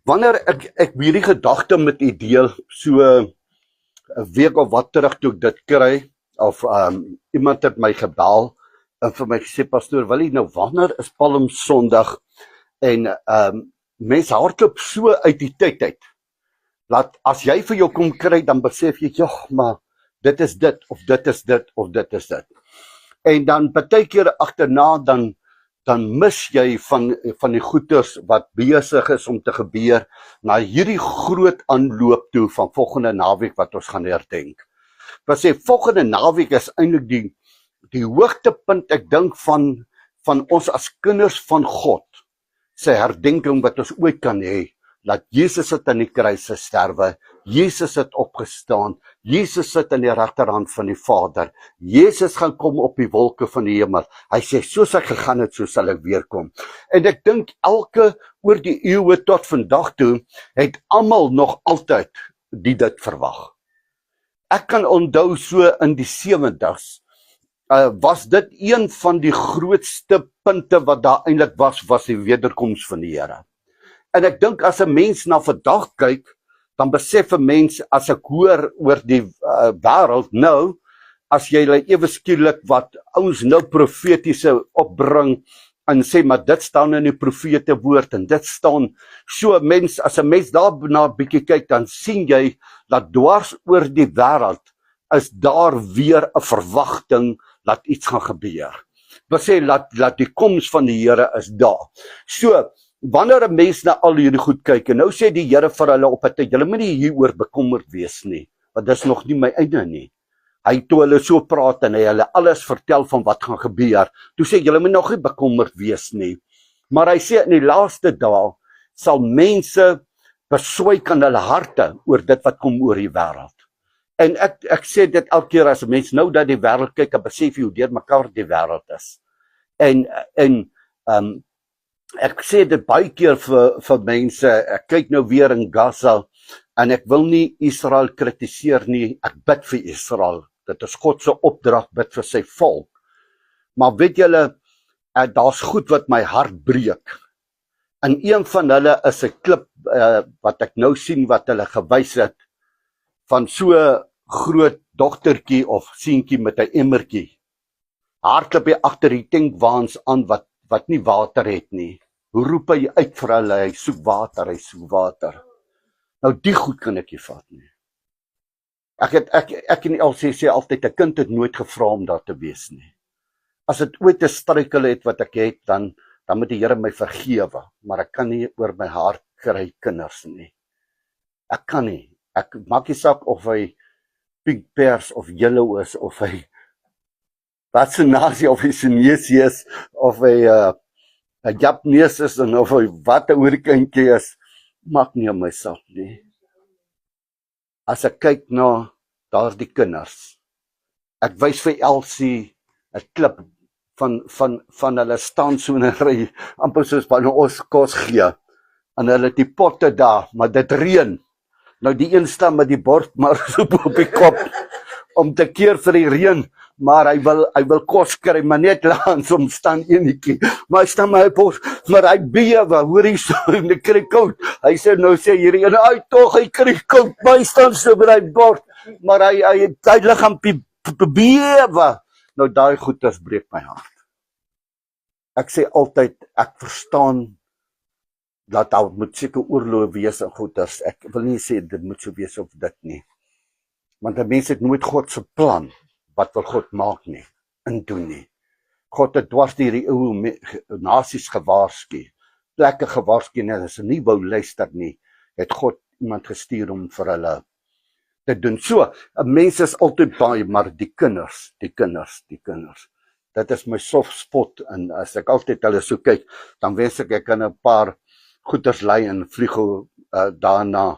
Wanneer ek hierdie gedagte met u deel, so 'n week of wat terug toe ek dit kry, of iemand het my gebel en vir my gesê, pastoor, wil jy nou, wanneer is Palm Sondag? En mense hardloop so uit die tyd uit, dat as jy vir jou kom kry, dan besef jy, maar dit is dit, of dit is dit, of dit is dit. En dan partykeer agterna, dan mis jy van die goeders wat besig is om te gebeur, na hierdie groot aanloop toe van volgende naweek wat ons gaan herdenk. Wat sê, volgende naweek is eintlik die hoogtepunt, ek dink, van ons as kinders van God, sy herdenking wat ons ooit kan hê, dat Jesus het aan die kruis gesterwe, Jesus het opgestaan, Jesus sit aan die regterhand van die Vader, Jesus gaan kom op die wolke van die hemel, hy sê, soos ek gegaan het, so sal ek weer kom. En ek dink, oor die eeue tot vandag toe, het almal nog altyd dit verwag. Ek kan onthou so in die 70's, was dit een van die grootste punte wat daar eintlik was die wederkoms van die Here. En ek dink as 'n mens na vandag kyk, dan besef 'n mens, as ek hoor oor die wêreld nou, as jy ewe skielik wat ouens nou profetiese opbring en sê, maar dit staan in die profete woord en dit staan, so mens, as 'n mens daarna 'n bietjie kyk, dan sien jy dat dwars oor die wêreld is daar weer 'n verwagting dat iets gaan gebeur. Wat sê, dat die koms van die Here is daar. So, wanneer 'n mens na al hierdie goed kyk, en nou sê die Here vir hulle op 'n tyd, julle moet nie hieroor bekommerd wees nie, want dis nog nie my einde nie. Hy toe hulle so praat en hy hulle alles vertel van wat gaan gebeur, toe sê, julle moet nog nie bekommerd wees nie. Maar hy sê, in die laaste dae, sal mense beswyk aan hulle harte oor dit wat kom oor die wêreld. En ek sê dit elke keer as 'n mens nou dat die wêreld kyk, en besef jy hoe deurmekaar die wêreld is. En ek sê dit baie keer vir mense, ek kyk nou weer in Gaza, en ek wil nie Israel kritiseer nie, ek bid vir Israel, dit is God se opdrag, bid vir sy volk. Maar weet julle, daar's goed wat my hart breek. En een van hulle is 'n klip wat ek nou sien wat hulle gewys het, van so groot dogtertjie of seentjie met 'n emmertjie. Hardloop hy agter die tankwaans aan wat nie water het nie. Hoe roep hy uit vir hulle, hy soek water. Nou die goed kan ek nie vat nie. Ek en Elsie sê altyd, 'n kind het nooit gevra om daar te wees nie. As dit ooit 'n struikel het wat ek het, dan moet die Here my vergewe, maar ek kan nie oor my hart kry kinders nie. Ek kan nie. Ek maak nie saak of hy pink pers of yellow is, of hy wat se nasie, of hy Chinese is, of hy 'n Japanees is, en of hy wat 'n oorkindjie is, maak nie om myself nie. As ek kyk na daardie kinders, ek wys vir Elsie 'n klip van hulle staan so in 'n ry, amper soos wanneer ons kos gee, en hulle het die potte daar, maar dit reën. Nou die een staan met die bord maar so op die kop, om te keer vir die reën, maar hy wil kos kry, maar net langs hom staan enetjie, maar hy staan my bord, maar hy bewe, hoor hy so, en hy kry koud, hy sê hierdie een, hy kry koud, maar hy staan so by die bord, maar hy liggaam bewe, nou daai goeders breek my hart. Ek sê altyd, ek verstaan, dat daar moet seker oorlog wees en goeders, ek wil nie sê dit moet so wees of dit nie, want die mense het nooit God se plan, wat wil God maak nie, en doen nie. God het dwars die nasies gewaarsku, plekke gewaarsku, en as hulle nie wou luister nie, het God iemand gestuur om vir hulle te doen. So, mense is altyd baie, maar die kinders, dit is my soft spot, en as ek altyd hulle so kyk, dan wens ek kan 'n paar goeders lei en vlieg daarna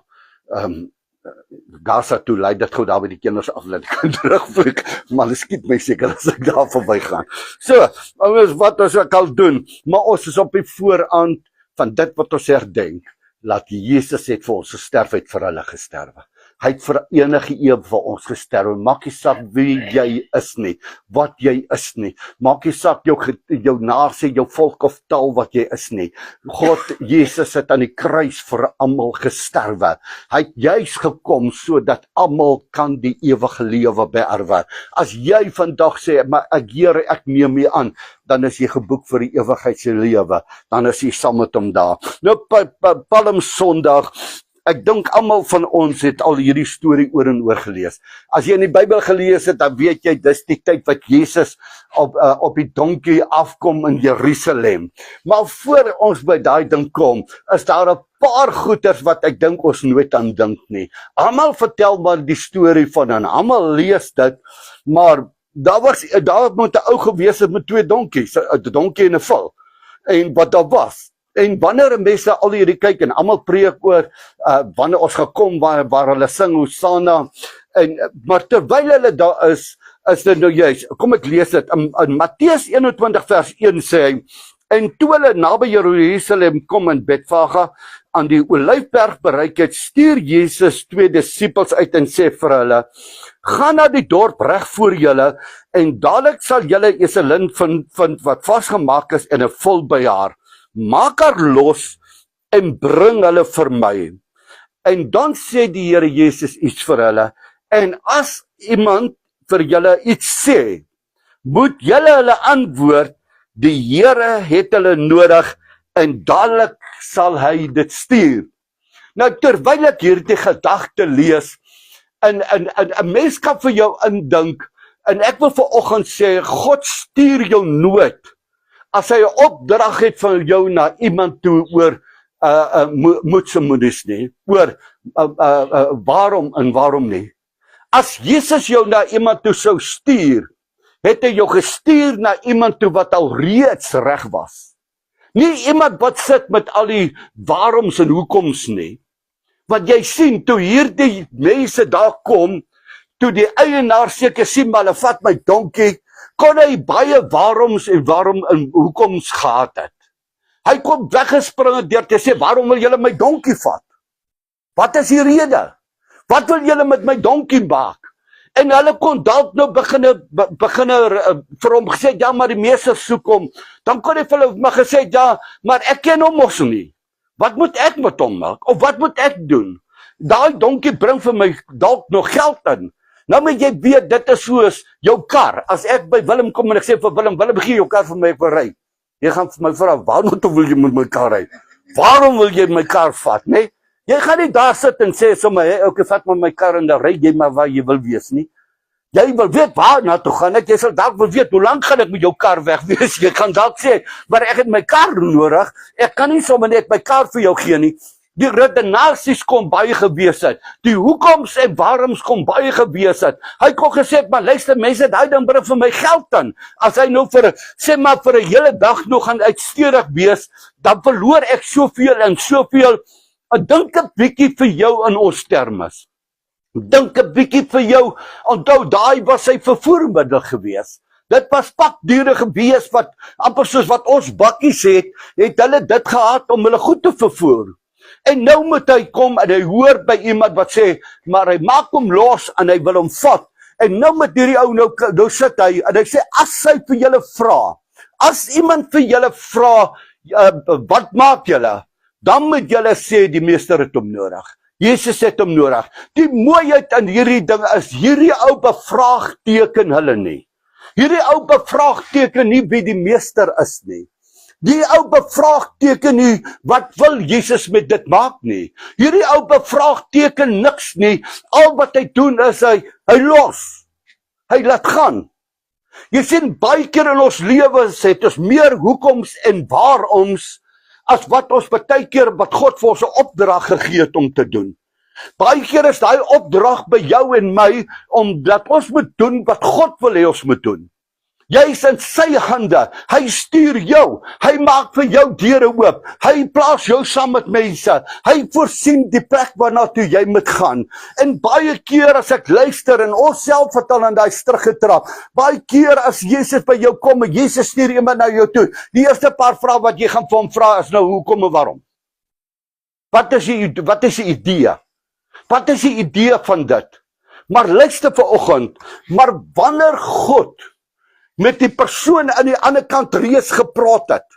Gaza toe, lei dit gou daar by die kinders af, laat ek kan terugvlieg, maar hulle skiet my seker as ek daar verby gaan. So, ouens, wat ons ook al doen, maar ons is op die vooraand van dit wat ons herdenk, laat Jesus het vir ons gesterf, het vir hulle gesterwe. Hy het vir enige eeuw vir ons gesterf. Maak nie saak wie jy is nie, wat jy is nie. Maak nie saak jou nasie, jou volk of taal wat jy is nie. God, Jesus het aan die kruis vir almal gesterwe. Hy het juis gekom sodat almal kan die ewige lewe beerwe. As jy vandag sê, maar Here, ek neem mee aan, dan is jy geboek vir die ewigheidse lewe. Dan is jy saam met hom daar. Nou, Palm Sondag, ek dink almal van ons het al hierdie storie oor en oor gelees. As jy in die Bybel gelees het, dan weet jy, dis die tyd wat Jesus op die donkie afkom in Jerusalem. Maar voor ons by daai ding kom, is daar 'n paar goeters wat ek dink ons nooit aan dink nie. Almal vertel maar die storie van en almal lees dit, maar daar moet 'n ou gewees het met 2 donkies, 'n donkie en 'n vul. En wat daar was. En wanneer mense al hierdie kyk en almal preek oor wanneer ons gekom waar hulle sing Hosanna, maar terwyl hulle daar is dit nou juist, kom ek lees dit, in Matteus 21 vers 1 sê hy, en toe hulle naby Jerusalem kom in Betfage aan die Olyfberg bereik het, stuur Jesus 2 disippels uit en sê vir hulle, gaan na die dorp reg voor julle, en dadelik sal julle 'n eselin vind wat vasgemaak is en 'n vul by haar. Maak haar los en bring hulle vir my. En dan sê die Here Jesus iets vir hulle, en as iemand vir julle iets sê, moet julle hulle antwoord, die Here het hulle nodig en dadelik sal hy dit stuur. Nou terwyl ek hierdie gedagte lees, en 'n mens kan vir jou indink, en ek wil vanoggend sê, God stuur jou nooit as hy 'n opdrag het van jou na iemand toe oor moedsemoedies nie, oor waarom en waarom nie. As Jesus jou na iemand toe sou stuur, het hy jou gestuur na iemand toe wat al reeds reg was. Nie iemand wat sit met al die waaroms en hoekoms nie. Want jy sien, toe hierdie mense daar kom, toe die eienaar seker sien, maar hulle vat my donkie, kon hy baie waaroms en hoekoms gehad het. Hy kom weggespring deur te sê, waarom wil julle my donkie vat? Wat is die rede? Wat wil julle met my donkie maak? En hulle kon dalk nou begin vir hom gesê, ja, maar die meester soek hom. Dan kon hy vir hulle maar gesê, ja, maar ek ken hom mos nie. Wat moet ek met hom maak? Of wat moet ek doen? Daai donkie bring vir my dalk nog geld in. Nou moet jy weet, dit is soos jou kar. As ek by Willem kom en ek sê vir Willem, gee jou kar vir my, ek wil ry. Jy gaan vir my vra, waarom wil jy met my kar ry? Waarom wil jy my kar vat, nee? Jy gaan nie daar sit en sê sommer, okay, vat maar my kar en dan ry jy maar waar jy wil wees nie. Jy wil weet waar na toe gaan ek, jy sal dalk wil weet hoe lank gaan ek met jou kar weg wees. Jy kan dalk sê, maar ek het my kar nodig. Ek kan nie sommer net my kar vir jou gee nie. Die redenasies kom baie gewees het. Die hoekoms en waaroms kom baie gewees het. Hy kon gesê, maar luister mense, hy dan bring vir my geld dan. As hy nou sê maar vir 'n hele dag nog gaan uitstedig wees, dan verloor ek soveel en soveel. Dink 'n bietjie vir jou in ons termes. Dink 'n bietjie vir jou, onthou, daai was sy vervoermiddel gewees. Dit was pakdiere gewees wat amper soos wat ons bakkies het hulle dit gehad om hulle goed te vervoer. En nou moet hy kom en hy hoor by iemand wat sê, maar hy maak hom los en hy wil hom vat. En nou met hierdie ou nou sit hy en hy sê, as hy vir julle vra, as iemand vir julle vra, wat maak julle? Dan moet julle sê, die meester het hom nodig. Jesus het hom nodig. Die mooiheid aan hierdie ding is, hierdie ou bevraagteken hulle nie. Hierdie ou bevraagteken nie wie die meester is nie. Die ou bevraagteken nie, wat wil Jesus met dit maak nie. Hierdie ou bevraagteken niks nie. Al wat hy doen is, hy los. Hy laat gaan. Jy sien, baie keer in ons lewens het ons meer hoekoms en waaroms, as wat ons baie keer wat God vir ons 'n opdrag gegee het om te doen. Baie keer is daai opdrag by jou en my, omdat ons moet doen wat God wil hê ons moet doen. Jy is in sy hande, hy stuur jou, hy maak vir jou deure oop, hy plaas jou saam met mense, hy voorsien die plek waarna toe jy moet gaan. En baie keer as ek luister en ons self het al in daai strig getrap, baie keer as Jesus by jou kom en Jesus stuur iemand na jou toe, die eerste paar vrae wat jy gaan vir hom vra is nou hoekom en waarom? Wat is die idee? Wat is die idee van dit? Maar luister vanoggend, maar wanneer God met die persoon aan die ander kant reeds gepraat het,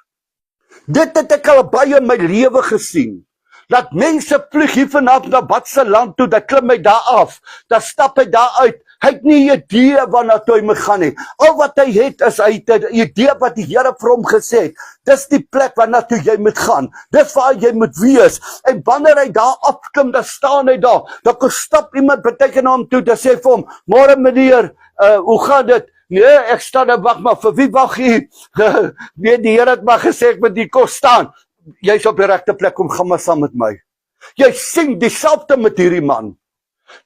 dit het ek al baie in my lewe gesien, dat mense vlieg hier vanaf na watse land toe, dat klim hy daar af, dan stap hy daar uit, hy het nie 'n idee waarna toe hy moet gaan nie. Al wat hy het is, hy het 'n idee wat die Here vir hom gesê het. Dis die plek waarna toe jy moet gaan. Dis waar jy moet wees. En wanneer hy daar afklim, dan staan hy daar. Dan kom stap iemand beteken hom toe, dan sê vir hom, "Môre meneer, hoe gaan dit?" "Nee, ek staan en wag, maar vir wie wag jy?" "Nee, die Here het maar gesê ek moet hier kom staan." "Jy's op die regte plek, kom gaan maar saam met my." Jy sien dieselfde met hierdie man.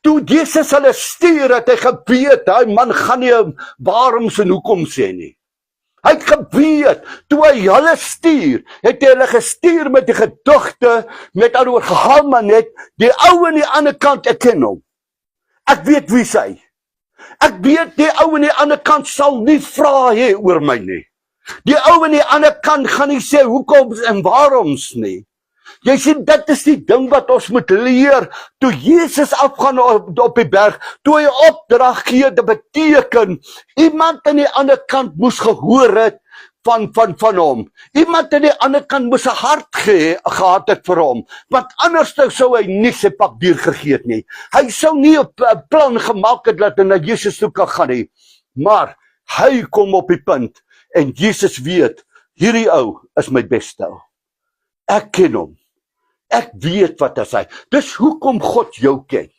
Toe Jesus hulle stuur, het hy geweet, hy man gaan nie waaroms en hoekom sê nie. Hy het geweet, toe hy hulle stuur, het hy hulle gestuur met die gedagte, met anderwoorde gehaal maar net, die ou aan die ander kant, ek ken hom. Ek weet wie hy. Ek weet die ou aan die ander kant sal nie vra hê oor my nie. Die ou aan die ander kant gaan nie sê hoekom en waaroms nie. Jy sien, dit is die ding wat ons moet leer. Toe Jesus afgaan op die berg, toe hy opdrag gee, dit beteken, iemand aan die ander kant moes gehoor het van hom. Iemand aan die ander kant moes 'n hart gehad het vir hom, want anders sou hy nie sy pak duur gegee het nie. Hy sou nie 'n plan gemaak het dat hy na Jesus toe kan gaan nie. Maar hy kom op die punt, en Jesus weet, hierdie ou is my beste ou. Ek ken hom. Ek weet wat hy. Dis hoekom God jou ken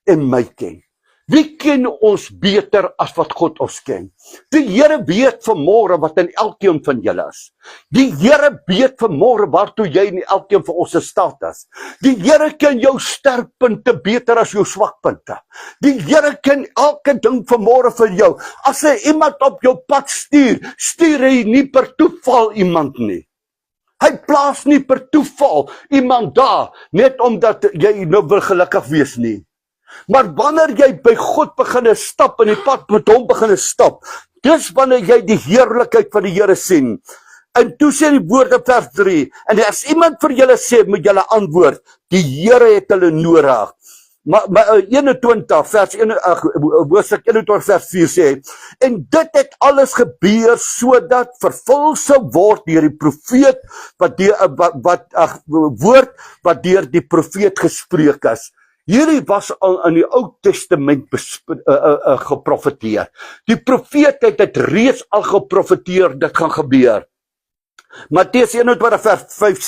en my ken. Wie ken ons beter as wat God ons ken? Die Here weet vanmôre wat in elkeen van julle is. Die Here weet vanmôre waartoe jy in elkeen van ons staat is. Die Here ken jou sterkpunte beter as jou swakpunte. Die Here ken elke ding vanmôre vir jou. As hy iemand op jou pad stuur hy nie per toeval iemand nie. Hy plaas nie per toeval iemand daar, net omdat jy nou wil gelukkig wees nie. Maar wanneer jy by God begin stap, in die pad met hom begin stap, dis wanneer jy die heerlikheid van die Here sien. En toe sê die woord in vers 3, en as iemand vir julle sê, moet julle antwoord, die Here het hulle nodig. Maar 21 vers 21 vers 4 sê, en dit het alles gebeur sodat vervul sou word deur die profeet woord wat deur die profeet gespreek is. Hierdie was al in die Ou Testament geprofeteer. Die profeet het dit reeds al geprofeteer, dit gaan gebeur. Matteus 21 vers 5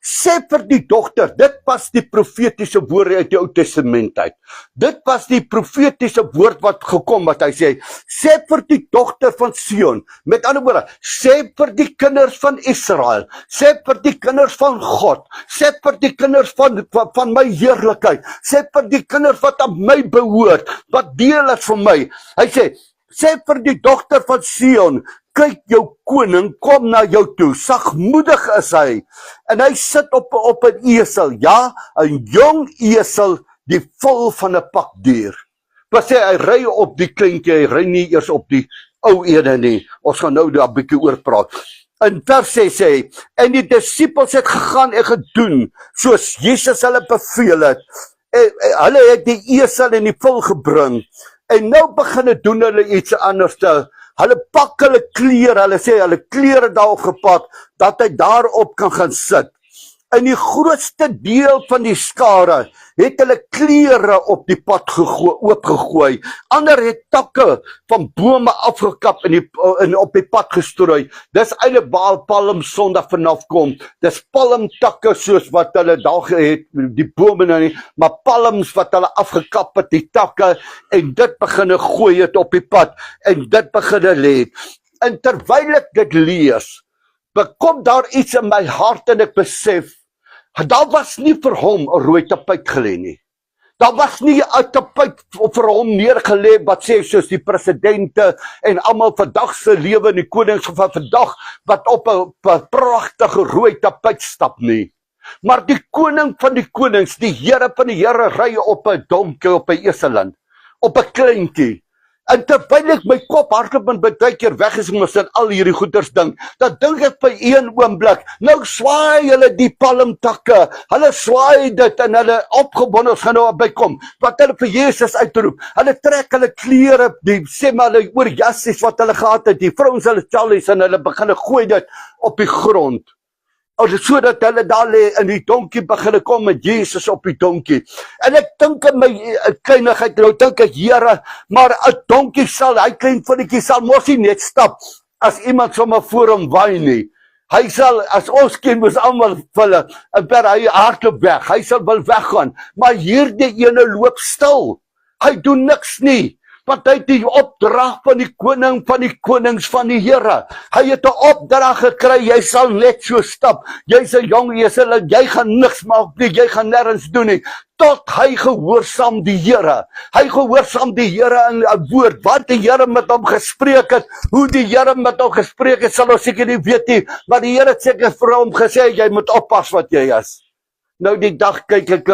sê vir die dogter, dit was die profetiese woorde uit die Ou Testament uit. Dit was die profetiese woord wat gekom, wat hy sê vir die dogter van Sion, met ander woorde, sê vir die kinders van Israel, sê vir die kinders van God, sê vir die kinders van my heerlikheid, sê vir die kinders wat aan my behoort, wat deel is van my. Hy sê vir die dogter van Sion, kyk, jou koning kom na jou toe, sagmoedig is hy, en hy sit op 'n esel, ja, 'n jong esel, die vol van 'n pak dier. Wat sê, hy ry op die kleintjie, hy ry nie eers op die ou ene nie, ons gaan nou daar 'n bietjie oor praat. In vers 6 sê hy, en die disippels het gegaan en gedoen, soos Jesus hulle beveel het, en hulle het die esel en die vul gebring, en nou begin doen hulle iets anders te. Hulle pak hulle klere, hulle sê hulle klere daarop gepak, dat hy daarop kan gaan sit. In die grootste deel van die skare het hulle klere op die pad oopgegooi. Ander het takke van bome afgekap en op die pad gestrooi. Dis eintlik waar Palm Sondag vanaf kom. Dis palmtakke soos wat hulle daar het, die bome nou nie, maar palms wat hulle afgekap het, die takke, en dit begin gooi het op die pad, en dit begin lê. En terwyl ek dit lees, bekom daar iets in my hart en ek besef, daar was nie vir hom 'n rooi tapuit gelê nie. Daar was nie 'n tapuit vir hom neergelê wat sê soos die presidente en almal vandag se lewe in die konings van vandag wat op 'n pragtige rooi tapuit stap nie. Maar die koning van die konings, die Here van die Here ry op 'n donkie, op 'n eseland, op 'n kleintjie. En terwyl ek my kop hardloop en baie keer weg is ons aan al hierdie goeders ding, dan dink ek by een oomblik, nou swaai hulle die palmtakke, hulle swaai dit en hulle opgebonde gaan nou bykom, wat hulle vir Jesus uitroep, hulle trek hulle klere, die sê maar hulle oor jassies wat hulle gehad het, die vrouens hulle challies en hulle begin gooi dit op die grond. Sodat hulle daar lê in die donkie begin kom met Jesus op die donkie. En ek dink in my kleinigheid, nou dink ek, Here, maar 'n donkie sal, hy klein vinnetjie sal mos nie net stap as iemand sommer voor hom waai nie. Hy sal, as ons kind moes almal hulle, hy hardloop weg, hy sal wel weggaan, maar hierdie ene loop stil. Hy doen niks nie. Want hy het die opdrag van die koning van die konings van die Here. Hy het 'n opdrag gekry, jy sal net so stap. Jy's 'n jong esel en jy gaan niks maak nie, jy gaan nêrens doen nie. Tot hy gehoorsaam die Here. Hy gehoorsaam die Here in 'n woord. Wat die Here met hom gespreek het, hoe die Here met hom gespreek het, sal ons seker nie weet nie. Maar die Here het seker vir hom gesê, jy moet oppas wat jy is. Nou die dag kyk ek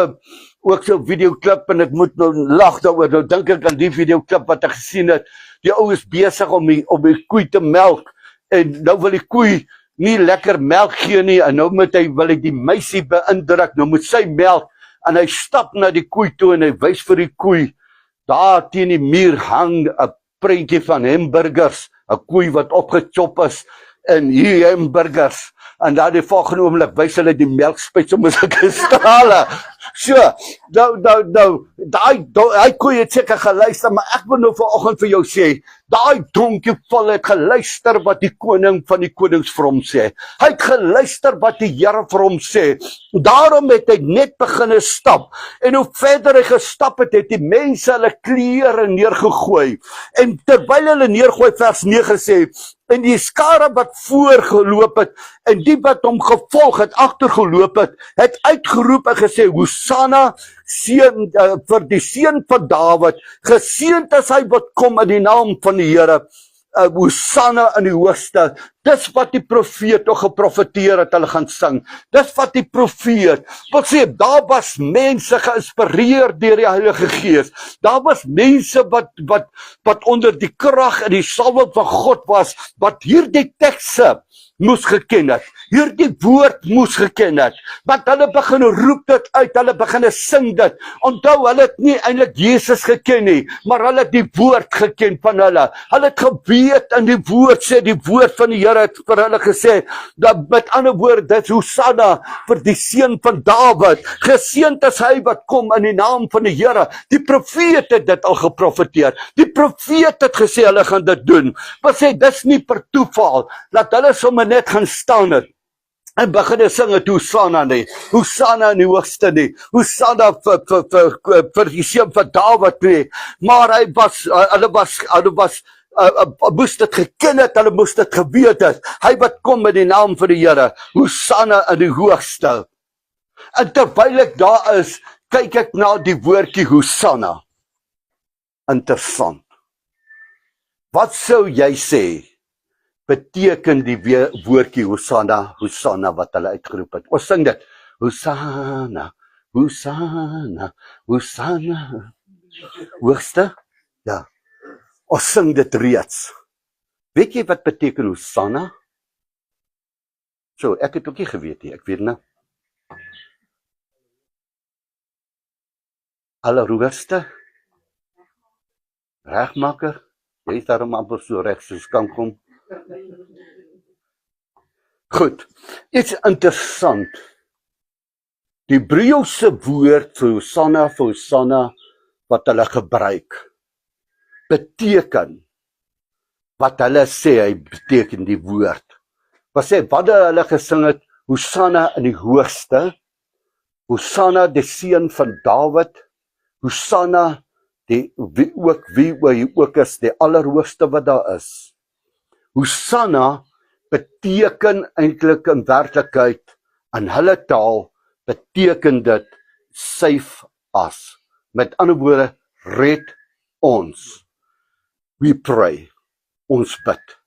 ook so 'n videoklip en ek moet nou lag daaroor. Nou dink ek aan die videoklip wat ek gesien het. Die ou is besig om die koei te melk en nou wil die koei nie lekker melk gee nie en nou wil hy die meisie beïndruk. Nou moet sy melk en hy stap na die koei toe en hy wys vir die koei. Daar teen die muur hang 'n prentjie van hamburgers, 'n koei wat opgechop is en hier hamburgers. En daar die volgende oomblik wys hulle die melkspuit sommer sulke stale. So, nou, hy koei het seker geluister, maar ek wil nou vanoggend vir jou sê, daai donkie val het geluister wat die koning van die konings vir hom sê. Hy het geluister wat die Here vir hom sê. Daarom het hy net begin stap. En hoe verder hy gestap het, het die mense hulle klere neergegooi. En terwyl hulle neergooi, vers 9 sê, en die skare wat voorgeloop het, en die wat hom gevolg het, agtergeloop het uitgeroep en gesê, Hosanna, vir die seun van Dawid, geseënd is hy wat kom in die naam van die Here, Hosanna in die hoogste. Dis wat die profeet nog geprofeteer het, hulle gaan sing. Dis wat die profeet, wat sê, daar was mense geïnspireer deur die Heilige Gees. Daar was mense wat onder die krag en die salwing van God was, wat hierdie tekste moes geken het. Hierdie woord moes geken het. Want hulle begin roep dit uit, hulle begin sing dit. Onthou, hulle het nie eintlik Jesus geken nie, maar hulle het die woord geken van hulle. Hulle het geweet in die woord, sê die woord van die Here het vir hulle gesê, dat met ander woorde, dit is Hosanna vir die seun van Dawid. Geseënd is hy wat kom in die naam van die Here. Die profeet het dit al geprofeteer. Die profeet het gesê hulle gaan dit doen. Wat sê, dis nie per toeval, dat hulle sommer net gaan staan het. En begin sing het Hosanna nie, Hosanna in die hoogste nie, Hosanna vir die seun van Dawid nie, maar hulle moes dit geken het, hulle moes dit geweet het, hy wat kom in die naam van die Here, Hosanna in die hoogste. En terwyl ek daar is, kyk ek na die woordjie Hosanna. Interessant. Wat sou jy sê beteken die woordjie Hosanna, Hosanna wat hulle uitgeroep het? Ons sing dit, Hosanna, Hosanna, Hosanna. Hoogste? Ja. Ons sing dit reeds. Weet jy wat beteken Hosanna? So, ek het ook nie geweet nie, ek weet nou. Allerhoogste? Regmaker? Jy is daarom amper so reg soos kan kom. Goed, iets interessant. Die Hebreëse woord vir Hosanna, wat hulle gebruik, beteken, wat hulle sê, hy beteken die woord. Wat sê, wat hulle gesing het, Hosanna in die hoogste, Hosanna die seun van Dawid, Hosanna wie ook is, die allerhoogste wat daar is. Hosanna beteken eintlik in werklikheid, in hulle taal, beteken dit, save us. Met ander woorde, red ons. We pray, ons bid.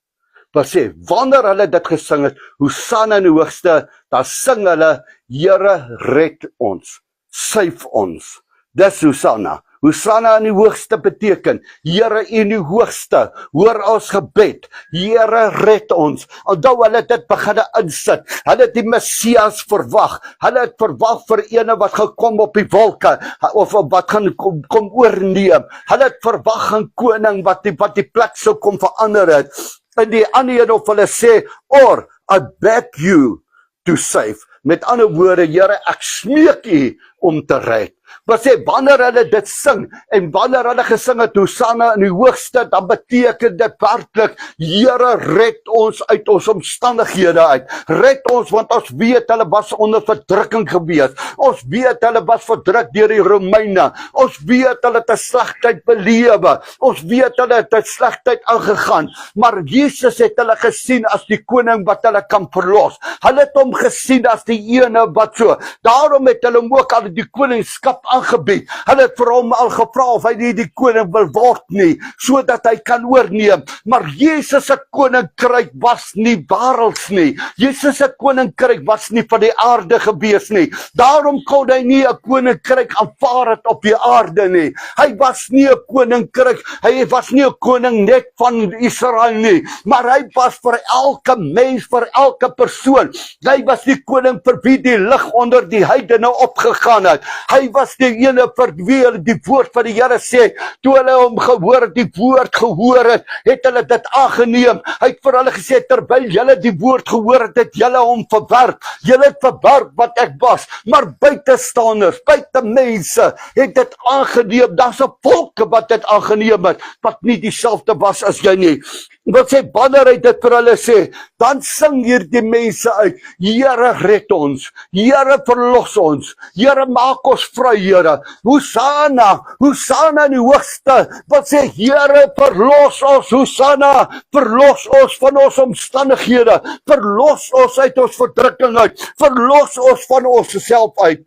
Wat sê, wanneer hulle dit gesing het, Hosanna in die hoogste, dan sing hulle, Here red ons, save ons. Dis Hosanna. Hosanna in die hoogste beteken, Here in die hoogste, hoor ons gebed, Here red ons. Onthou hulle het dit begin insit, hulle het die Messias verwag, hulle het verwag vir ene wat gekom op die wolke, of wat gaan kom oorneem, hulle het verwag 'n koning wat die plek sou kom verander het, en die ander een of hulle sê, or I beg you to save. Met ander woorde, Here, ek smeek u om te red. Maar sê, wanneer hulle dit sing, en wanneer hulle gesing het, Hosanna in die hoogste, dan beteken dit werklik, Here, red ons uit ons omstandighede uit. Red ons, want ons weet hulle was onder verdrukking gewees. Ons weet hulle was verdruk deur die Romeine. Ons weet hulle het 'n slegtyd belewe. Ons weet hulle het 'n slegtyd aangegaan. Maar Jesus het hulle gesien as die koning wat hulle kan verlos. Hulle het hom gesien as die ene wat so. Daarom het hulle hom ook al die koningskap aangebied. Hulle het vir hom al gevra of hy nie die koning wil word nie, sodat hy kan oorneem. Maar Jesus se koninkryk was nie wêrelds nie. Jesus se koninkryk was nie van die aarde gewees nie. Daarom kon hy nie 'n koninkryk aanvaar het op die aarde nie. Hy was nie 'n koninkryk, hy was nie 'n koning net van Israel nie, maar hy was vir elke mens, vir elke persoon. Hy was die koning vir wie die lig onder die heidene opgegaan het. Hy was die ene vir wie die woord van die Here sê, toe hulle hom gehoor het, die woord gehoor het, het hulle dit aangeneem. Hy het vir hulle gesê, terwyl julle die woord gehoor het, het julle hom verwerp. Julle het verwerp wat ek was, maar buitestanders, buitemense, het dit aangeneem. Daar's 'n volke wat dit aangeneem het, wat nie dieselfde was as jy nie. Wat sê, wanneer hy dit vir hulle sê, dan sing hierdie mense uit, Here red ons, Here verlos ons, Here maak ons vry, Here, Hosanna, Hosanna in die hoogste, wat sê, Here verlos ons, Hosanna, verlos ons van ons omstandighede, verlos ons uit ons verdrukking uit, verlos ons van onsself uit.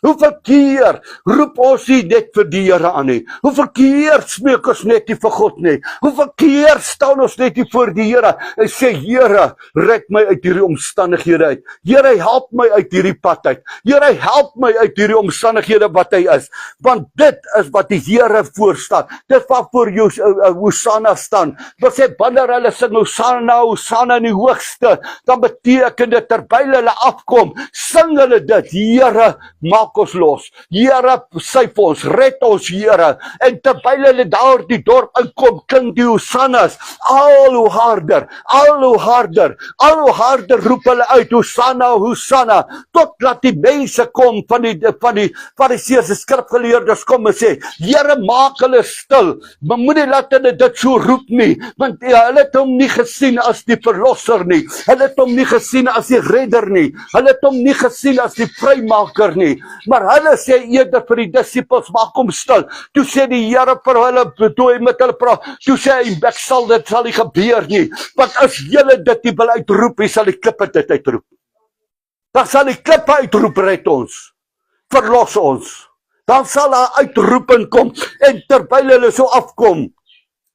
Hoeveel keer roep ons nie net vir die Here aan nie? Hoeveel keer smeek ons net nie vir God nie? Hoeveel keer staan ons net nie voor die Here en sê, Here, red my uit hierdie omstandighede uit. Here, help my uit hierdie pad uit. Here, help my uit hierdie omstandighede wat hy is. Want dit is wat die Here voorstaan. Dit wat voor jou Hosanna staan. Wat sê, wanneer hulle sing Hosanna, Hosanna in die hoogste, dan beteken dit terwyl hulle afkom, sing hulle dit, Here, maak ons los. Here, syf ons, red ons, Here. En terwyl hulle daar die dorp inkom, klink die Hosannas al hoe harder, al hoe harder, al hoe harder roep hulle uit, Hosanna, Hosanna, totdat die mense kom van die Fariseërs, skrifgeleerdes kom en sê, Here, maak hulle stil, maar moenie laat hulle dit so roep nie, want hulle het hom nie gesien as die verlosser nie, hulle het hom nie gesien as die redder nie, hulle het hom nie gesien as die vrymaker nie, maar hulle sê eerder vir die disippels, maak hom stil. Toe sê die Here vir hulle, toe hy met hulle praat, toe sê hy, dit sal nie gebeur nie, want as julle dit nie wil uitroep, hy sal die klippe dit uitroep. Dan sal die klippe uitroep, red ons, verlos ons. Dan sal daar uitroeping kom, en terwyl hulle so afkom,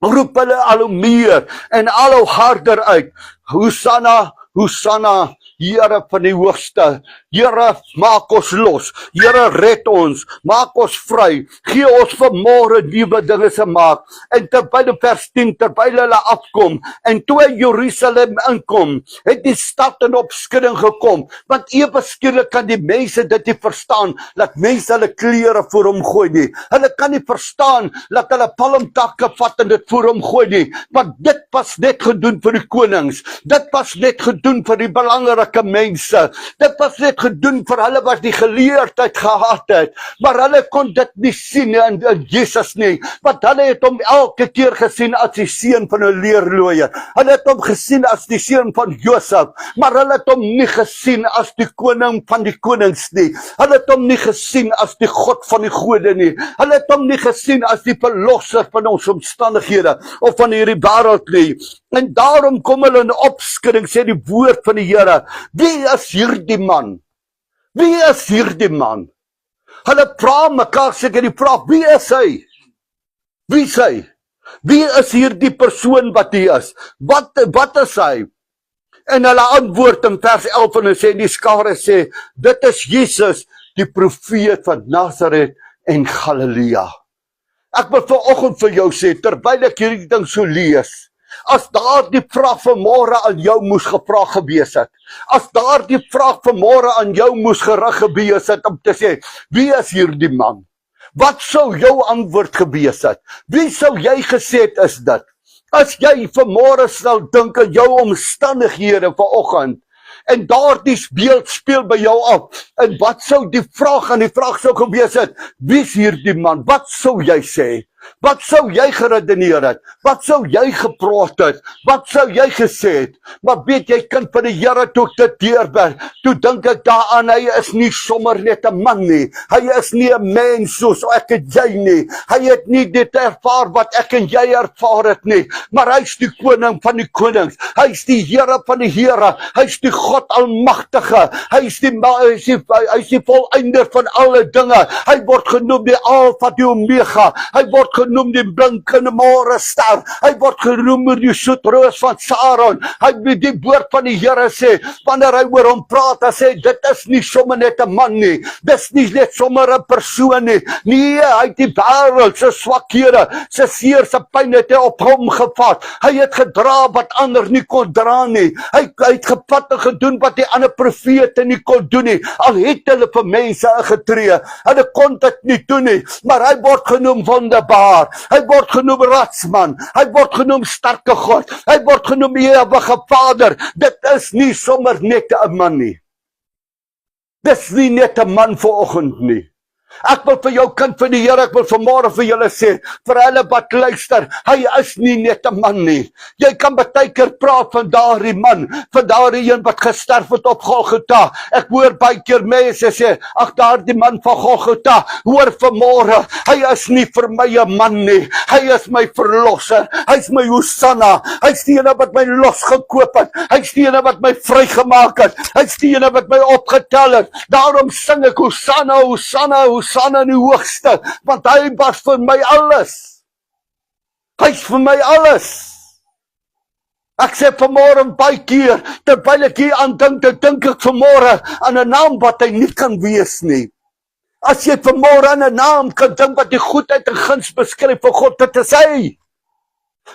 roep hulle al hoe meer, en al hoe harder uit, Hosanna, Hosanna, Here van die hoogste, Here, maak ons los, Here, red ons, maak ons vry, gee ons vanmôre nuwe dinge se maak. En terwyl vers 10, terwyl hulle afkom, en toe hy Jerusalem inkom, het die stad in opskudding gekom, want ewe skielik kan die mense dit nie verstaan, dat mense hulle klere voor hom gooi nie. Hulle kan nie verstaan, dat hulle palmtakke vat en dit voor hom gooi nie, want dit was net gedoen vir die konings, dit was net gedoen vir die belangrike mense, dit was net gedoen vir hulle wat die geleerdheid gehad het, maar hulle kon dit nie sien in Jesus nie, want hulle het hom elke keer gesien as die seun van 'n leerlooier, hulle het hom gesien as die seun van Josef, maar hulle het hom nie gesien as die koning van die konings nie, hulle het hom nie gesien as die God van die gode nie, hulle het hom nie gesien as die verlosser van ons omstandighede, of van hierdie wêreld nie, en daarom kom hulle in opskudding, sê die woord van die Here, wie is hierdie man? Wie is hierdie man? Hulle vra mekaar seker die vraag, wie is hy? Wie is hy? Wie is hierdie persoon wat hy is? Wat is hy? En hulle antwoord in vers 11 en sê, die skare sê, dit is Jesus, die profeet van Nazareth en Galilea. Ek wil vanoggend vir jou sê, terwyl ek hierdie ding so lees, as daardie vraag vanmôre aan jou moes gevra gewees het, as daardie vraag vanmôre aan jou moes gerig gewees het om te sê, wie is hierdie man? Wat sou jou antwoord gewees het? Wie sou jy gesê het is dit? As jy vanmôre sal dink aan jou omstandighede vanoggend, en daardie beeld speel by jou af, en wat sou die vraag sou gewees het, wie is hierdie man? Wat sou jy sê? Wat sou jy geredeneer het? Wat sou jy gepraat het? Wat sou jy gesê het? Maar weet jy, kind van die Here, toe ek dit deurwerk, toe dink ek daaraan, hy is nie sommer net 'n man nie. Hy is nie 'n mens soos ek en jy nie. Hy het nie dit ervaar wat ek en jy ervaar het nie. Maar hy is die koning van die konings. Hy is die Here van die Here. Hy is die God Almagtige. Hy is die volleinder van alle dinge. Hy word genoem die Alfa die Omega. Hy word genoem die blinkende môrester. Hy word genoem die soetroos van Saron. Hy het die woord van die Here sê, wanneer hy oor hom praat, hy sê, dit is nie sommer net 'n man nie. Dis nie net sommer 'n persoon nie. Nee, hy het die wêreld se swakhede, se seer, se pyn het hy op hom gevat. Hy het gedra wat ander nie kon dra nie. Hy het gevat en gedoen wat die ander profete nie kon doen nie. Al het hulle vir mense ingetree. Hulle kon dit nie doen nie. Maar hy word genoem wonderbaar. Hy word genoem ratsman. Hy word genoem sterke God. Hy word genoem ewige Vader. Dit is nie sommer net 'n man nie. Dis nie net 'n man vanoggend nie. Ek wil vir jou kind van die Here, ek wil vanmôre vir julle sê, vir hulle wat luister, hy is nie net 'n man nie. Jy kan baie keer praat van daardie man, van daardie een wat gesterf het op Golgotha. Ek hoor baie keer mense sê, ag daardie man van Golgotha, hoor vanmôre, hy is nie vir my 'n man nie. Hy is my verlosser. Hy's my Hosanna. Hy's die ene wat my losgekoop het. Hy's die ene wat my vrygemaak het. Hy's die ene wat my opgetel het. Daarom sing ek Hosanna, Hosanna, Hosanna in die hoogste, want hy was vir my alles. Hy's vir my alles. Ek sê vanmôre baie keer, terwyl ek hier aan dink ek vanmôre aan 'n naam wat hy nie kan wees nie. As jy vanmôre aan 'n naam kan dink wat die goedheid en guns beskryf vir God, dit is hy.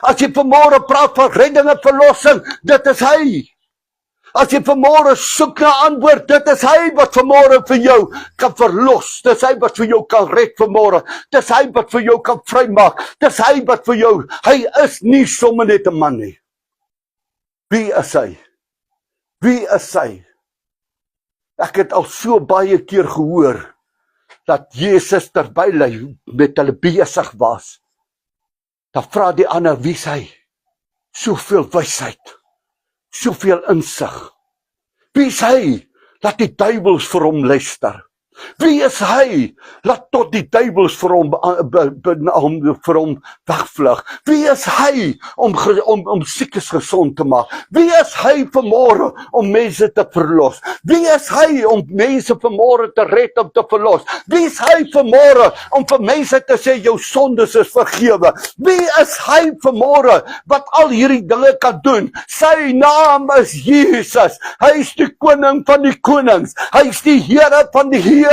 As jy vanmôre praat van redding en verlossing, dit is hy. As jy vanmôre soek na antwoord, dit is hy wat vanmôre vir jou kan verlos. Dit is hy wat vir jou kan red vanmôre. Dit is hy wat vir jou kan vrymaak. Dit is hy wat vir jou, hy is nie sommer net 'n man nie. Wie is hy? Wie is hy? Ek het al so baie keer gehoor dat Jesus terwyl hy met hulle besig was, dan vra die ander, wie is hy? Soveel wysheid. Soveel insig. Wie is hy? Laat die duiwels vir hom luister. Wie is hy? Laat tot die duiwels vir hom wegvlug. Wie is hy om siekes gesond te maak? Wie is hy vanmôre om mense te verlos? Wie is hy om mense vanmôre te red, om te verlos? Wie is hy vanmôre om vir mense te sê jou sondes is vergewe? Wie is hy vanmôre wat al hierdie dinge kan doen? Sy naam is Jesus. Hy is die koning van die konings. Hy is die Here van die Here.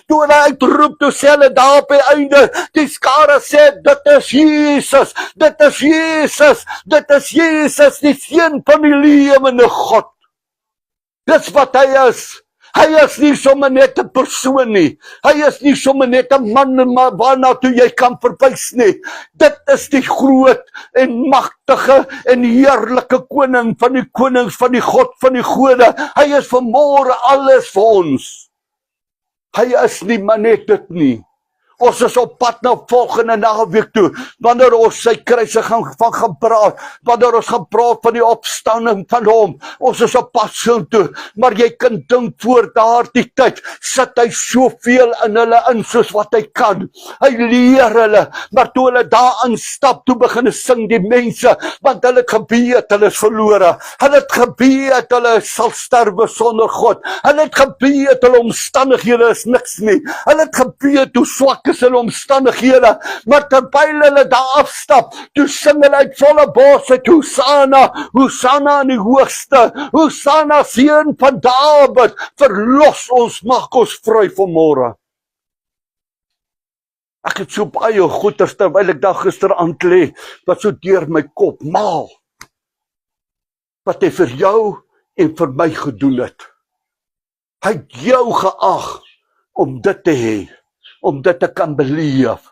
Toe hy uitroep, toe sê hulle daar op die einde, die skare sê, dit is Jesus, dit is Jesus, dit is Jesus, die seun van die lewende God. Dis wat hy is. Hy is nie sommer net 'n persoon nie. Hy is nie sommer net 'n man waarna toe jy kan verwys nie. Dit is die groot en magtige en heerlike koning van die konings, van die God van die gode. Hy is vanmôre alles vir ons. Hy is nie maar net dit nie. Ons is op pad na volgende naweek toe, wanneer ons sy kruisiging van gaan praat, wanneer ons gaan praat van die opstanding van hom. Ons is op pad so toe, maar jy kan dink voor daardie tyd, sit hy soveel in hulle in soos wat hy kan. Hy leer hulle, maar toe hulle daar instap, toe begin sing die mense, want hulle het geweet, hulle is verlore. Hulle het geweet, hulle sal sterwe sonder God. Hulle het geweet, hulle omstandighede is niks nie. Hulle het geweet, hoe swak is hulle omstandighede, maar terwyl hulle daar afstap, toe sing hulle uit volle bors uit, Hosanna, Hosanna in die hoogste, Hosanna seun van Dawid, verlos ons, maak ons vry vanmôre. Ek het so baie goeters terwyl ek daar gisteraand lê, wat so deur my kop maal. Wat hy vir jou en vir my gedoen het. Hy het jou geag om dit te hê, om dit te kan beleef.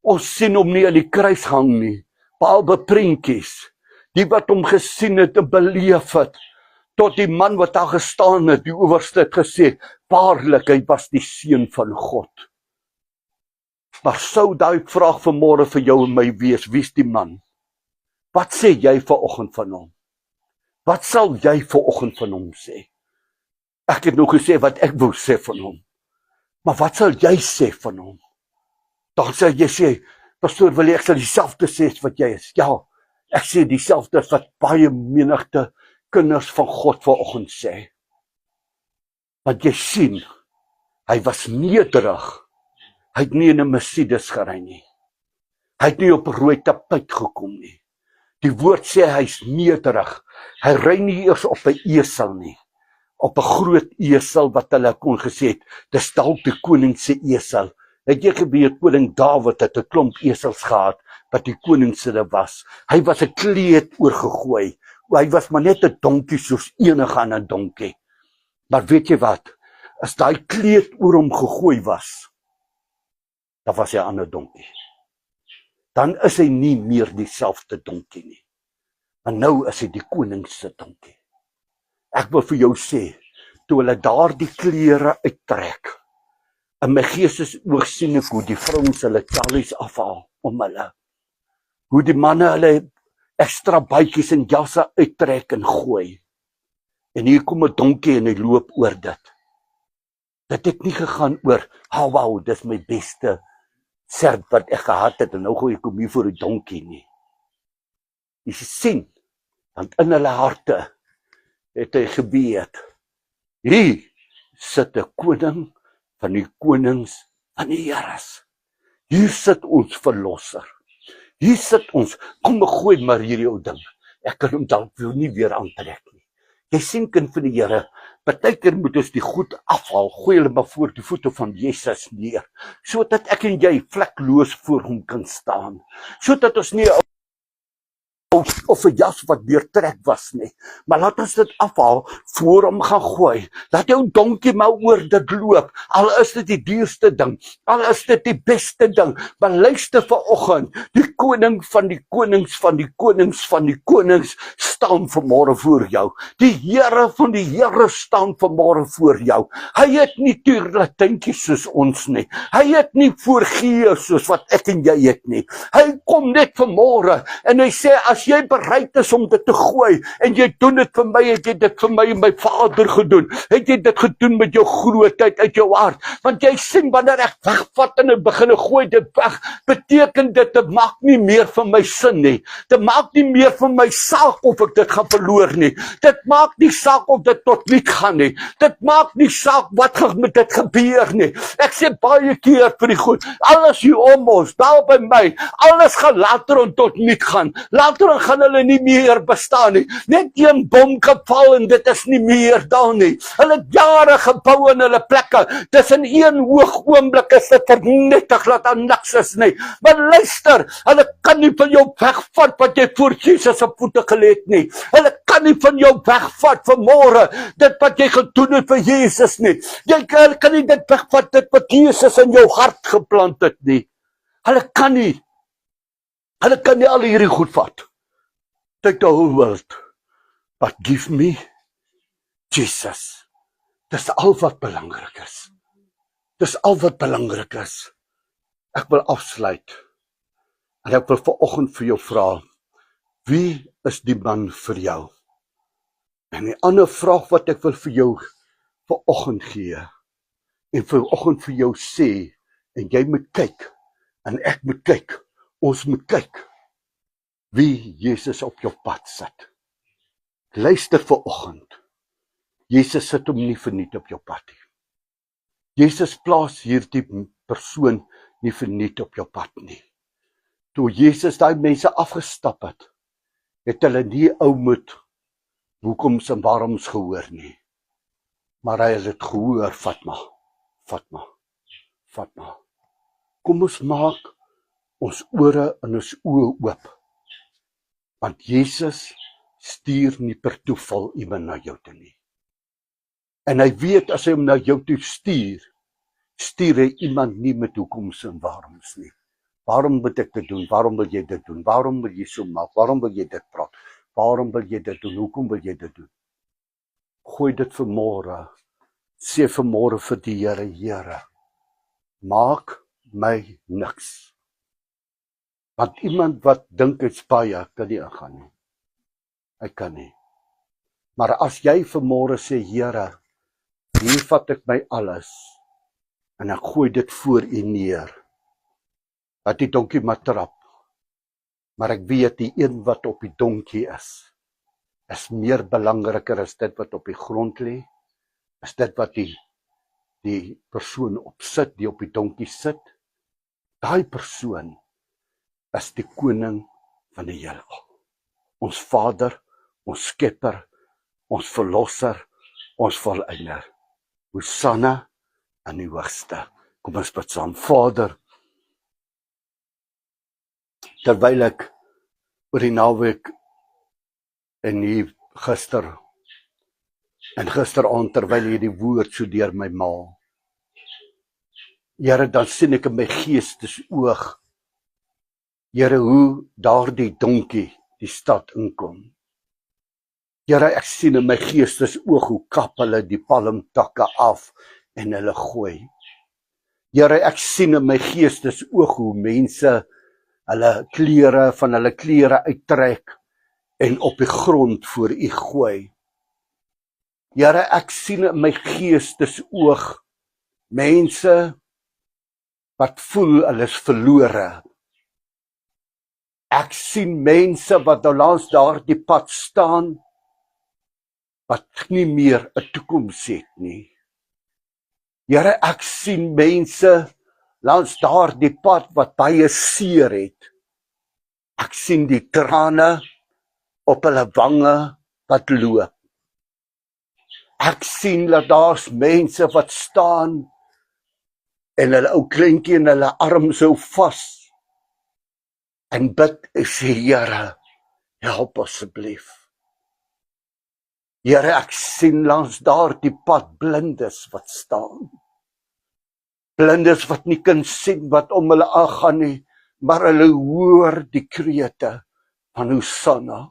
Ons sien hom nie aan die kruis hang nie, behalwe prentjies. Die wat hom gesien het en beleef het, tot die man wat daar gestaan het, die owerste het gesê, waarlik, hy was die seun van God. Maar sou daai vraag vanmôre vir jou en my wees, wie's die man? Wat sê jy vanoggend van hom? Wat sal jy vanoggend van hom sê? Ek het nog gesê wat ek wou sê van hom. Maar wat sal jy sê van hom? Dan sal jy sê, pastoor, wil ek sal dieselfde sê as wat jy is. Ja, ek sê dieselfde as wat baie menigte kinders van God vanoggend sê. Want jy sien, hy was nederig. Hy het nie in 'n Mercedes gery nie. Hy het nie op 'n rooi tapuit gekom nie. Die woord sê hy's nederig. Hy ry nie eers op 'n esel nie. Op 'n groot esel wat hulle kon gesê het, dis dalk die koning se esel. Het jy geweet koning Dawid het 'n klomp esels gehad wat die koning se was. Hy was 'n kleed oorgegooi. Hy was maar net 'n donkie soos enige ander donkie. Maar weet jy wat? As daai kleed oor hom gegooi was, dan was hy 'n ander donkie. Dan is hy nie meer dieselfde donkie nie. Maar nou is hy die koning se donkie. Ek wil vir jou sê, toe hulle daardie klere uittrek, in my geestesoog sien ek hoe die vrouens hulle tallies afhaal om hulle. Hoe die manne hulle ekstra bytjies en jasse uittrek en gooi. En hier kom 'n donkie en hy loop oor dit. Dit het nie gegaan oor, wow, dis my beste serp wat ek gehad het en nou gooi ek hom hier voor 'n donkie nie. Jy sien, want in hulle harte het hy geweet, hier sit 'n koning van die konings van die Heres. Hier sit ons verlosser. Hier sit ons, kom gooi maar hierdie ou ding. Ek kan hom dalk nie weer aantrek nie. Jy sien, kind van die Here, partykeer moet ons die goed afhaal, gooi hulle maar voor die voete van Jesus neer, sodat ek en jy vlekloos voor hom kan staan, sodat ons nie of 'n jas wat deurtrek was nie, maar laat ons dit afhaal, voor hom gaan gooi, laat jou donkie maar oor dit loop, al is dit die duurste ding, al is dit die beste ding, maar luister vanoggend, die koning van die konings van die konings van die konings staan vanmôre voor jou, die Here van die Here staan vanmôre voor jou, hy het nie tuurlatintjies soos ons nie, hy het nie voorgee soos wat ek en jy het nie, hy kom net vanmôre, en hy sê, as jy bereid is om dit te gooi, en jy doen dit vir my, het jy dit vir my en my Vader gedoen, het jy dit gedoen met jou grootheid uit jou hart, want jy sien, wanneer ek wegvat en ek begin gooi dit weg, beteken dit maak nie meer van my sin nie, dit maak nie meer van my saak of ek dit gaan verloor nie, dit maak nie saak of dit tot niet gaan nie, dit maak nie saak wat met dit gebeur nie, ek sê baie keer vir die goed, alles hier om ons, daar by my, alles gaan later en tot niet gaan, later gaan hulle nie meer bestaan nie, net een bom geval en dit is nie meer daar nie, hulle het jare gebou in hulle plekke, dis in een hoog oomblik is dit vernietig, laat daar niks is nie, maar luister, hulle kan nie van jou wegvat wat jy voor Jesus op voete gelê het nie, hulle kan nie van jou wegvat vanmôre, dit wat jy gedoen het vir Jesus nie, jy kan nie dit wegvat, dit wat Jesus in jou hart geplant het nie, hulle kan nie al hierdie goed vat. Take the whole world, but give me Jesus. Dis al wat belangrik is. Dis al wat belangrik is. Ek wil afsluit, en ek wil vanoggend vir jou vra, wie is die man vir jou? En die ander vraag wat ek wil vir jou vanoggend gee, en vanoggend vir jou sê, en jy moet kyk, en ek moet kyk, ons moet kyk, wie Jesus op jou pad sit. Luister vanoggend, Jesus sit hom nie verniet op jou pad nie. Jesus plaas hierdie persoon nie verniet op jou pad nie. Toe Jesus daai mense afgestap het, het hulle nie ou moet hoekoms en waaroms gehoor nie. Maar hy het gehoor, vat maar. Kom ons maak ons ore en ons oë oop. Want Jesus stuur nie per toeval iemand na jou toe nie. En hy weet as hy hom na jou toe stuur hy iemand nie met hoekoms en waaroms nie. Waarom moet ek dit doen? Waarom wil jy dit doen? Waarom wil jy so maak? Waarom wil jy dit praat? Waarom wil jy dit doen? Hoekom wil jy dit doen? Gooi dit vanmôre. Sê vanmôre vir die Here, Here, maak my niks. Want iemand wat dink hy's baie, kan nie ingaan nie. Hy kan nie. Maar as jy vanmôre sê, Here, hier vat ek my alles, en ek gooi dit voor U neer, dat die donkie maar trap, maar ek weet die een wat op die donkie is meer belangriker as dit wat op die grond lê, is dit wat die persoon op sit, die op die donkie sit. Daai persoon is die koning van die heelal. Ons Vader, ons Skepper, ons Verlosser, ons Volëinder. Hosanna in die hoogste. Kom ons bid saam. Vader, terwyl ek oor die naweek en gisteraand terwyl hierdie woord so deur my maal, Here, dan sien ek in my geestesoog, Here, hoe daardie donkie die stad inkom. Here, ek sien in my geestesoog hoe kap hulle die palmtakke af en hulle gooi. Here, ek sien in my geestesoog hoe mense hulle klere uittrek en op die grond voor U gooi. Here, ek sien in my geestesoog mense wat voel hulle is verlore. Ek sien mense wat langs daardie pad staan, wat nie meer 'n toekoms het nie. Here, ek sien mense langs daardie pad wat baie seer het. Ek sien die trane op hulle wange wat loop. Ek sien dat daar's mense wat staan en hulle ou kleintjie in hulle arm sou vas en bid en sê, Here, help asseblief. Here, ek sien langs daardie pad blindes wat staan. Blindes wat nie kan sien wat om hulle aangaan nie, maar hulle hoor die krete van Hosanna.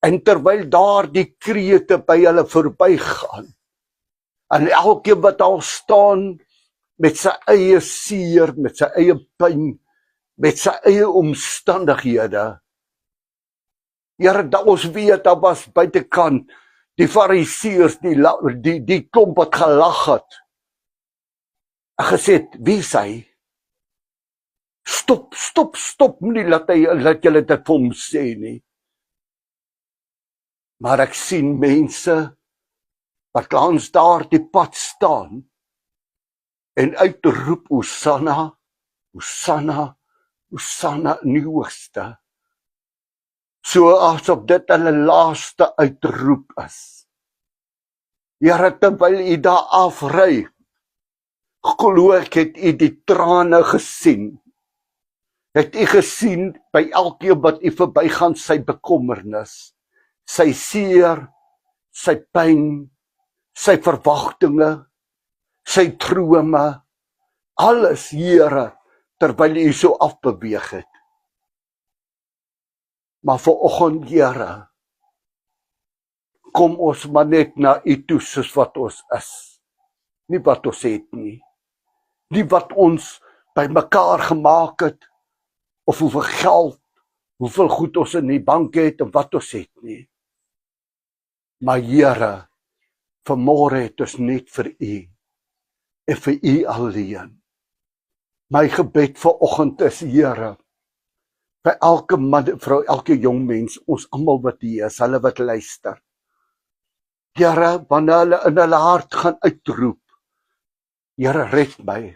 En terwyl daardie krete by hulle verbygaan, en elkeen wat daar staan met sy eie seer, met sy eie pyn, met sy eie omstandighede. Here, dat ons weet, daar was buitekant die Fariseërs, die klomp wat gelag het. En gesê het, wie is hy? Stop, nie laat julle dit vir hom sê nie. Maar ek sien mense wat langs daardie pad staan en uitroep, Hosanna, Hosanna, Hosanna in die hoogste. So asof dit hulle laaste uitroep is. Here, terwyl U daar afry, glo ek het U die trane gesien. Het U gesien by elkeen wat U verbygaan sy bekommernis, sy seer, sy pyn, sy verwagtinge, sy drome, alles, Here, terwyl U so afbeweeg het. Maar vanoggend, Here, kom ons maar net na U toe soos wat ons is. Nie wat ons het nie. Nie wat ons by mekaar gemaak het, of hoeveel geld, hoeveel goed ons in die bank het, en wat ons het nie. Maar Here, vanmôre het ons net vir U, en vir U alleen. My gebed vanoggend is, Here, vir elke man, vrou, elke jong mens, ons almal wat hier is, hulle wat luister. Here, wanneer hulle in hulle hart gaan uitroep, Here, red my,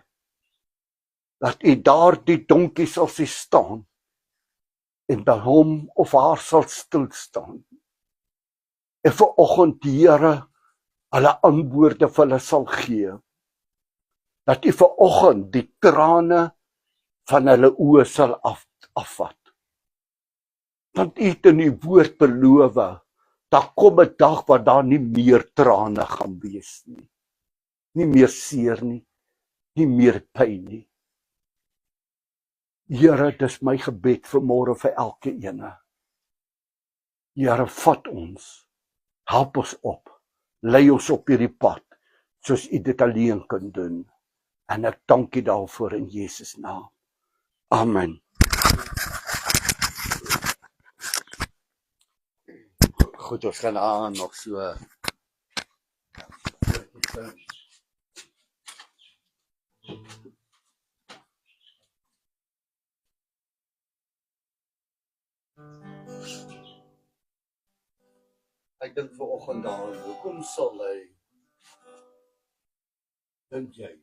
dat U daar die donkie sal sien staan, en by hom of haar sal stilstaan. En vanoggend, Here, hulle antwoorde vir hulle sal gee. dat U vanoggend die trane van hulle oë sal afvat. Want U het in U woord beloof, daar kom 'n dag waar daar nie meer trane gaan wees nie. Nie meer seer nie, nie meer pyn nie. Here, dis my gebed vanmôre vir elke ene. Here, vat ons, help ons op, lei ons op hierdie pad, soos U dit alleen kan doen. En ek dank U daarvoor in Jesus naam. Amen. Goed, ons gaan aan nog so. Ek dink vanoggend daaraan, hoekom sal hy, dink jy,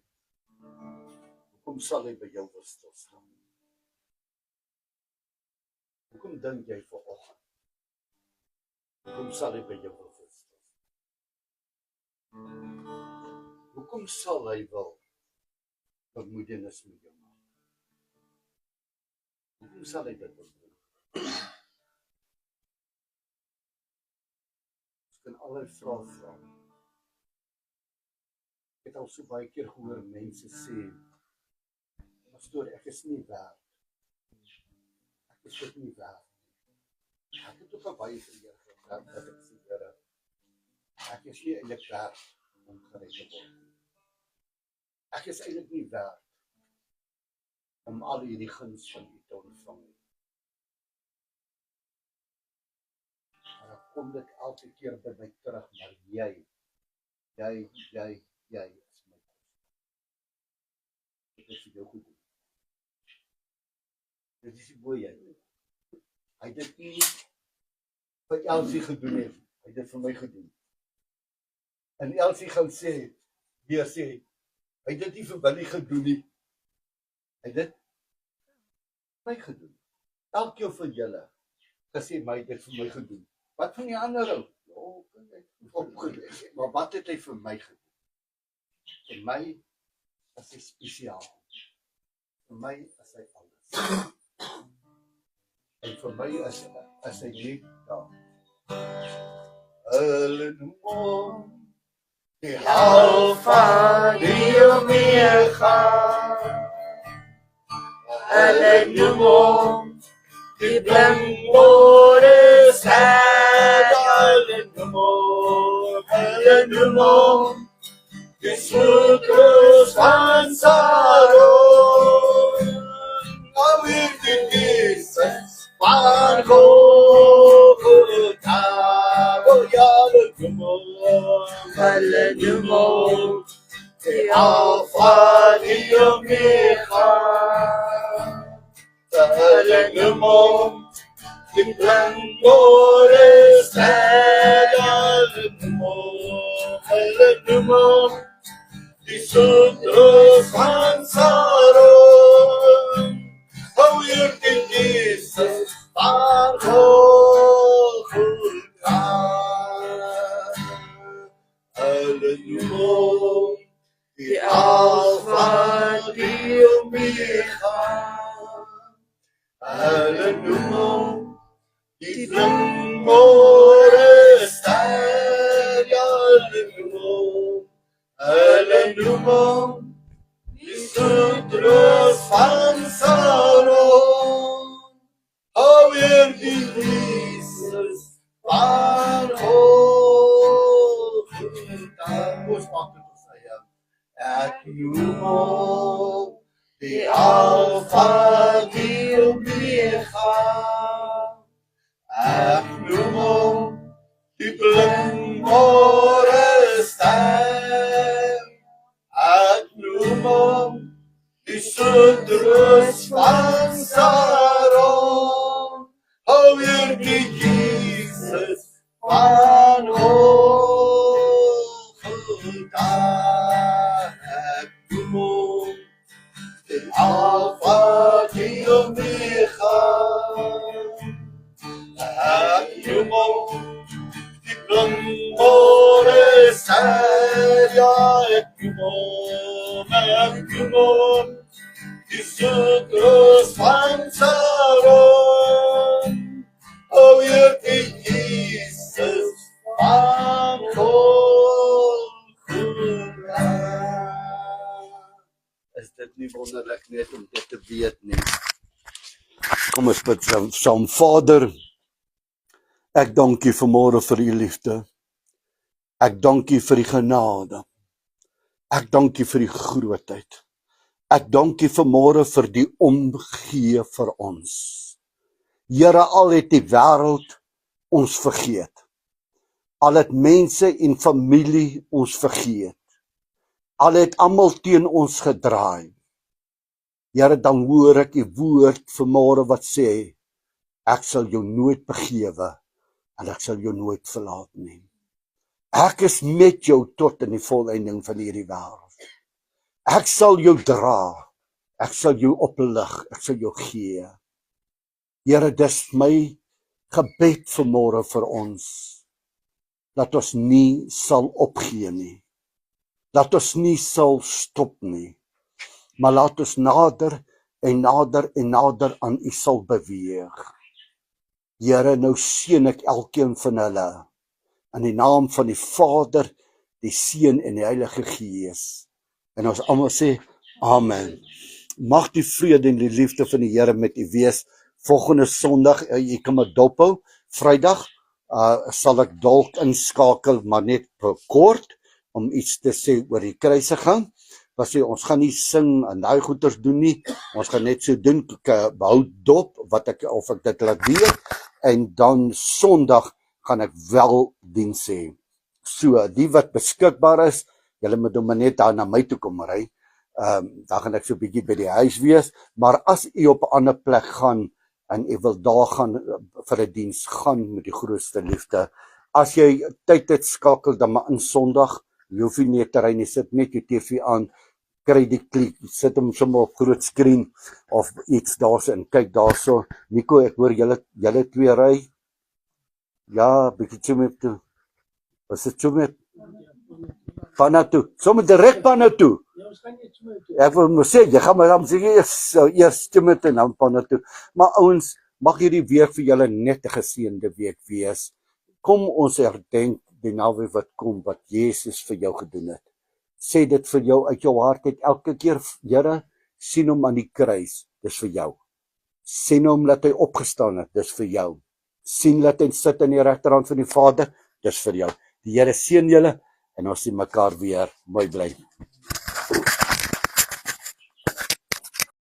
hoekom sal hy by jou wil stil staan? Hoekom dink jy vanoggend? Hoekom sal hy by jou wil stil staan? Hoekom sal hy wil bemoedenis met jou maak? Hoekom sal hy dit wil doen? Ons kan allerlei vrae vra. Ek het al so baie keer gehoor mense sê, pastoor, ek is nie werd. Ek is dit nie werd. Ek het ook al baie geleer dat ek sê, Here, ek is nie eintlik werd om gered te word. Ek is eintlik nie werd om al hierdie guns van U te ontvang. Maar dan kom dit elke keer by my terug, maar jy is my kos. Dit is vir jou goed. Dit is die boeie. Hy het dit nie vir Elsie gedoen het, hy het dit vir my gedoen. En Elsie gaan sê, weer sê, hy het dit nie vir Billy gedoen nie, hy het dit vir my gedoen. Elkeen van julle gesê, my het dit vir my gedoen. Wat van die ander ou? Maar wat het hy vir my gedoen? Vir my is hy spesiaal. Vir my is hy alles. En vir my is hy net daar. Hulle noem hom die Alfa, die Omega. Hulle noem hom die blinkbore ster. Hulle noem hom die soetrus van Saron. Nou weer die Jesus van Golgotha. Hulle noem hom die Alfa, die Omega. Hulle noem hom die blinkbore ster. Hulle noem hom die soetrus van Saron. Hou hier die Jesus van Golgotha. Hulle noem hom die Alfa, die Omega. Hulle noem hom die blinkbore ster. Hulle noem hom die soetrus van Saron. Hou weer die Jesus van Golgotha. Ek noem hom die Alfa, die Omega. Ek noem hom die blinkbore ster. Ek noem hom die soetrus van Saron. Hou weer die Jesus van Golgotha. Ek noem hom die Alfa, die Omega. Ek noem hom die blinkbore ster. Ek noem Simon, Jesus van Saron, o weer die Jesus van Golgotha. Is dit nie wonderlik net om dit te weet nie? Kom ons bid saam. Vader, ek dank U vanmôre vir U liefde. Ek dank U vir die genade. Ek dank U vir die grootheid. Ek dank U vanmôre vir die omgee vir ons. Here, al het die wêreld ons vergeet. Al het mense en familie ons vergeet. Al het almal teen ons gedraai. Here, dan hoor ek U woord vanmôre wat sê, ek sal jou nooit begewe en ek sal jou nooit verlaat nie. Ek is met jou tot in die volëinding van hierdie wêreld. Ek sal jou dra, ek sal jou oplig, ek sal jou gee. Here, dis my gebed vanmôre vir ons, dat ons nie sal opgee nie, dat ons nie sal stop nie, maar laat ons nader en nader en nader aan U sal beweeg. Here, nou seën ek elkeen van hulle, in die naam van die Vader, die Seun en die Heilige Gees. En ons almal sê, Amen. Mag die vrede en die liefde van die Here met U wees. Volgende Sondag, jy kan maar dophou, Vrydag, sal ek dalk inskakel, maar net kort, om iets te sê oor die kruisiging. Ons gaan nie sing en daai goeters doen nie, ons gaan net so doen, ek behou dop, of ek dit laat weet, en dan Sondag gaan ek wel diens hê. So, die wat beskikbaar is, julle moet maar net daar na my toe kom ry, dan gaan ek so 'n bietjie by die huis wees, maar as u op 'n ander plek gaan, en u wil daar gaan vir 'n diens, gaan met die grootste liefde. As jy tyd het, skakel dan maar in Sondag, jy hoef nie te ry nie, sit net jou TV aan, kry die klik, sit hom sommer op groot skerm, of iets daarso, en kyk daarso. Nico, ek hoor julle twee ry. Ja, bietjie Tsumeb toe. Was dit Tsumeb? Panna toe. Sommer direk Panna toe. Ek wil sê, jy gaan maar dan sê eers Tsumeb en dan Panna toe. Maar ouens, mag hierdie week vir julle net 'n geseënde week wees. Kom ons herdenk die naweek wat kom, wat Jesus vir jou gedoen het. Sê dit vir jou uit jou hart uit elke keer, Here, sien hom aan die kruis, dis vir jou. Sien hom dat hy opgestaan het, dis vir jou. Sien dat hy sit aan die regterhand van die Vader, dis vir jou. Die Here seën julle en ons sien mekaar weer. Mooi bly.